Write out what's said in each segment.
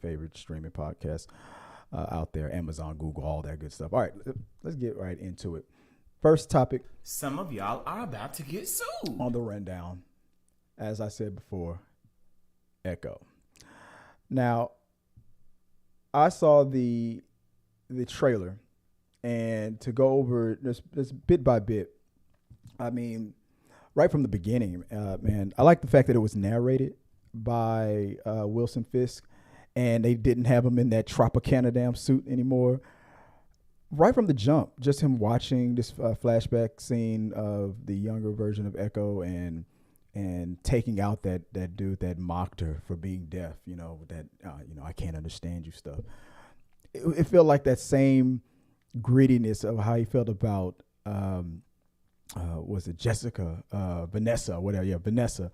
favorite streaming podcasts out there. Amazon, Google, all that good stuff. All right, let's get right into it. First topic. Some of y'all are about to get sued. On the rundown, as I said before, Echo. Now, I saw the trailer, and to go over this bit by bit, I mean, right from the beginning, man, I like the fact that it was narrated by Wilson Fisk, and they didn't have him in that Tropicana damn suit anymore. Right from the jump, just him watching this flashback scene of the younger version of Echo and taking out that dude that mocked her for being deaf, that I can't understand you stuff. It felt like that same grittiness of how he felt about was it Vanessa, whatever, Vanessa,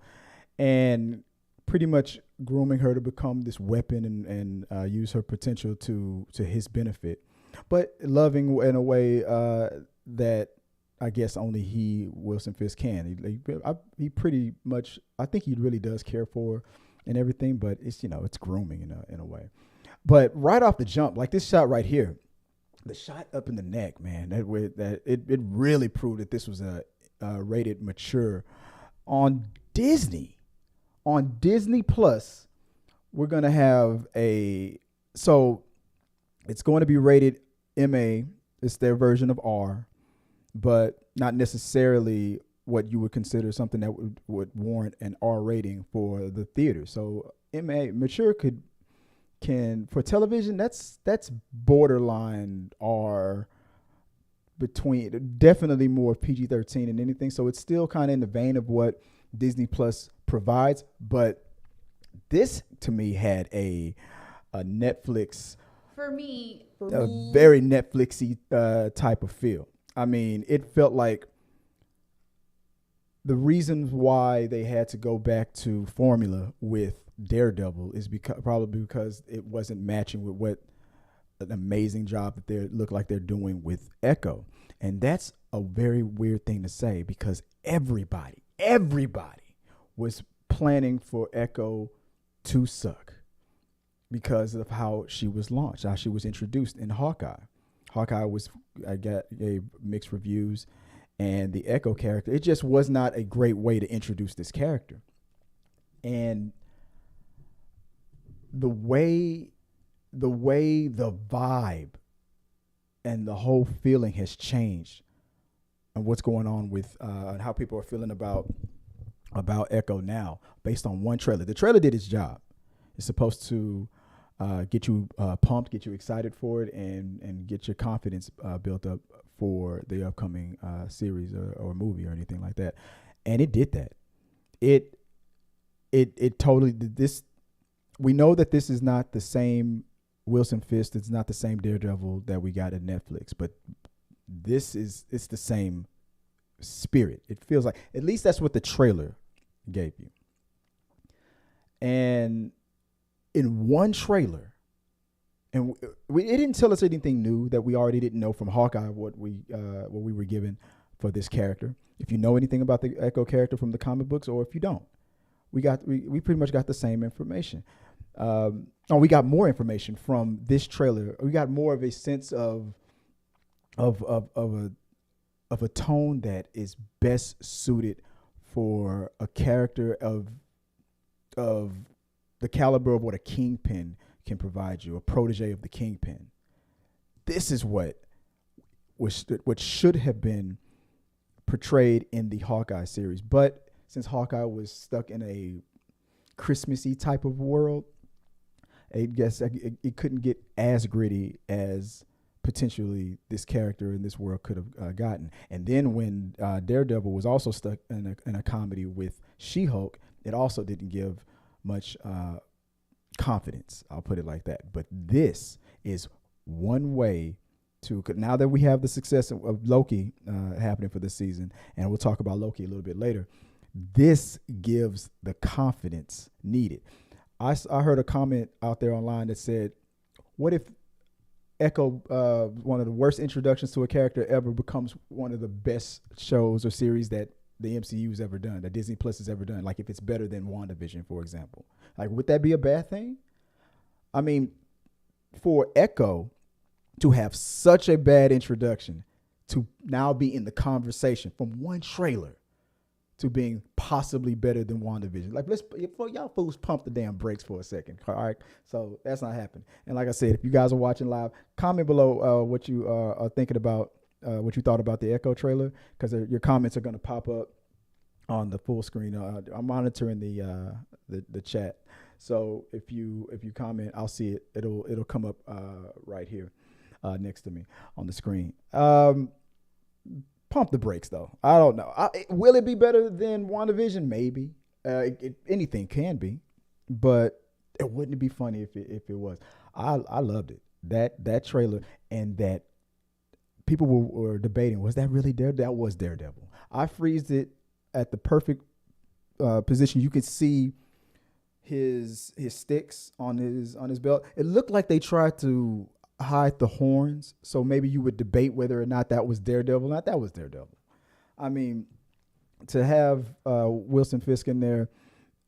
and pretty much grooming her to become this weapon and use her potential to his benefit, but loving in a way that I guess only Wilson Fisk can. He pretty much, I think he really does care for her and everything, but it's it's grooming in a way. But right off the jump, like this shot right here, the shot up in the neck, man, it really proved that this was a rated mature on Disney. On Disney Plus, we're gonna have so it's going to be rated MA. It's their version of R, but not necessarily what you would consider something that would warrant an R rating for the theater. So MA mature can for television, that's borderline R, between definitely more PG-13 than anything. So it's still kind of in the vein of what Disney Plus provides, but this to me had a Netflix, for me, very Netflixy type of feel. I mean, it felt like the reasons why they had to go back to formula with Daredevil is probably because it wasn't matching with what an amazing job that they look like they're doing with Echo. And that's a very weird thing to say, because everybody was planning for Echo to suck because of how she was launched, how she was introduced in Hawkeye. Hawkeye gave mixed reviews, and the Echo character, it just was not a great way to introduce this character. And the way the vibe and the whole feeling has changed, and what's going on with and how people are feeling about Echo now, based on one trailer. The trailer did its job. It's supposed to get you pumped, get you excited for it, and get your confidence built up for the upcoming series or movie or anything like that. And it did that. It totally did this. We know that this is not the same Wilson Fisk. It's not the same Daredevil that we got at Netflix, but it's the same spirit. It feels like, at least that's what the trailer gave you. And in one trailer, and it didn't tell us anything new that we already didn't know from Hawkeye, what we were given for this character. If you know anything about the Echo character from the comic books, or if you don't, we pretty much got the same information. We got more information from this trailer. We got more of a sense of a tone that is best suited for a character of the caliber of what a Kingpin can provide you, a protege of the Kingpin. This is what should have been portrayed in the Hawkeye series. But since Hawkeye was stuck in a Christmassy type of world, I guess it couldn't get as gritty as potentially this character in this world could have gotten. And then when Daredevil was also stuck in a comedy with She-Hulk, it also didn't give much confidence. I'll put it like that. But this is one way to, now that we have the success of Loki happening for this season, and we'll talk about Loki a little bit later, this gives the confidence needed. I heard a comment out there online that said, what if Echo, one of the worst introductions to a character ever, becomes one of the best shows or series that the MCU's ever done, that Disney Plus has ever done? Like if it's better than WandaVision, for example. Like, would that be a bad thing? I mean, for Echo to have such a bad introduction to now be in the conversation from one trailer to being possibly better than WandaVision. Like, y'all fools pump the damn brakes for a second. All right. So that's not happening. And like I said, if you guys are watching live, comment below what you are thinking about, what you thought about the Echo trailer, because your comments are going to pop up on the full screen. I'm monitoring the chat. So if you comment, I'll see it. It'll come up right here next to me on the screen. Pump the brakes, though. I don't know. Will it be better than WandaVision? Maybe. Anything can be, but it wouldn't be funny if it was. I loved it. That trailer, and that people were debating, was that really Daredevil? That was Daredevil. I freezed it at the perfect position. You could see his sticks on his belt. It looked like they tried to hide the horns, so maybe you would debate whether or not that was Daredevil. Not that was Daredevil. I mean, to have Wilson Fisk in there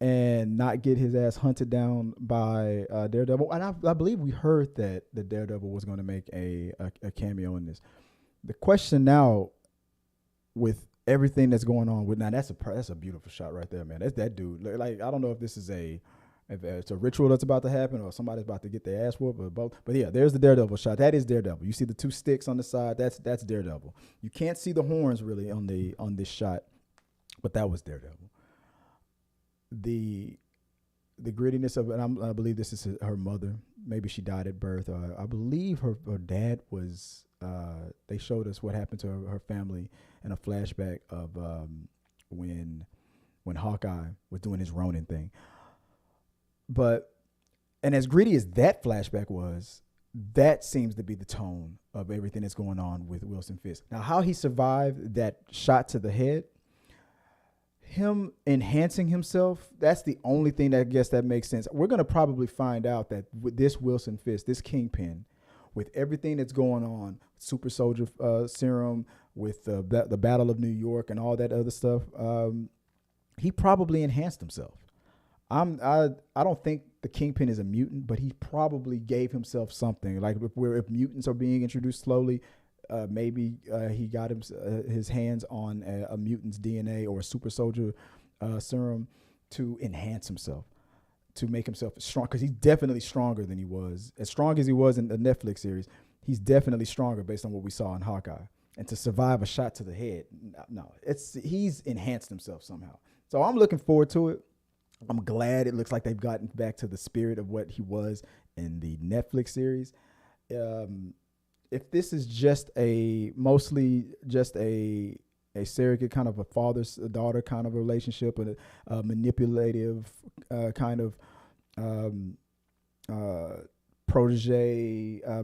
and not get his ass hunted down by Daredevil, and I believe we heard that the Daredevil was going to make a cameo in this. The question now, with everything that's going on with, now that's a beautiful shot right there, man. That's that dude. Like, I don't know if this is if it's a ritual that's about to happen or somebody's about to get their ass whooped or both. But yeah, there's the Daredevil shot. That is Daredevil. You see the two sticks on the side. That's Daredevil. You can't see the horns really on this shot, but that was Daredevil. The grittiness of it, and I believe this is her mother. Maybe she died at birth. I believe her dad was. They showed us what happened to her family in a flashback of when Hawkeye was doing his Ronin thing. And as gritty as that flashback was, that seems to be the tone of everything that's going on with Wilson Fisk. Now, how he survived that shot to the head, him enhancing himself, that's the only thing that I guess that makes sense. We're going to probably find out that with this Wilson Fisk, this Kingpin, with everything that's going on, super soldier serum, with the Battle of New York and all that other stuff, he probably enhanced himself. I don't think the Kingpin is a mutant, but he probably gave himself something. Like if mutants are being introduced slowly, maybe he got his hands on a mutant's DNA or a super soldier serum to enhance himself, to make himself strong, because he's definitely stronger than he was. As strong as he was in the Netflix series, he's definitely stronger based on what we saw in Hawkeye. And to survive a shot to the head, no, he's enhanced himself somehow. So I'm looking forward to it. I'm glad it looks like they've gotten back to the spirit of what he was in the Netflix series. If this is mostly just a surrogate, kind of a father-daughter kind of relationship, and a manipulative kind of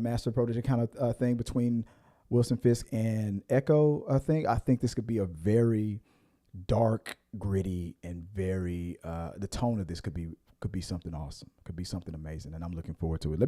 master protege kind of thing between Wilson Fisk and Echo, I think this could be a very dark, gritty, and very the tone of this could be something awesome, could be something amazing, and I'm looking forward to it.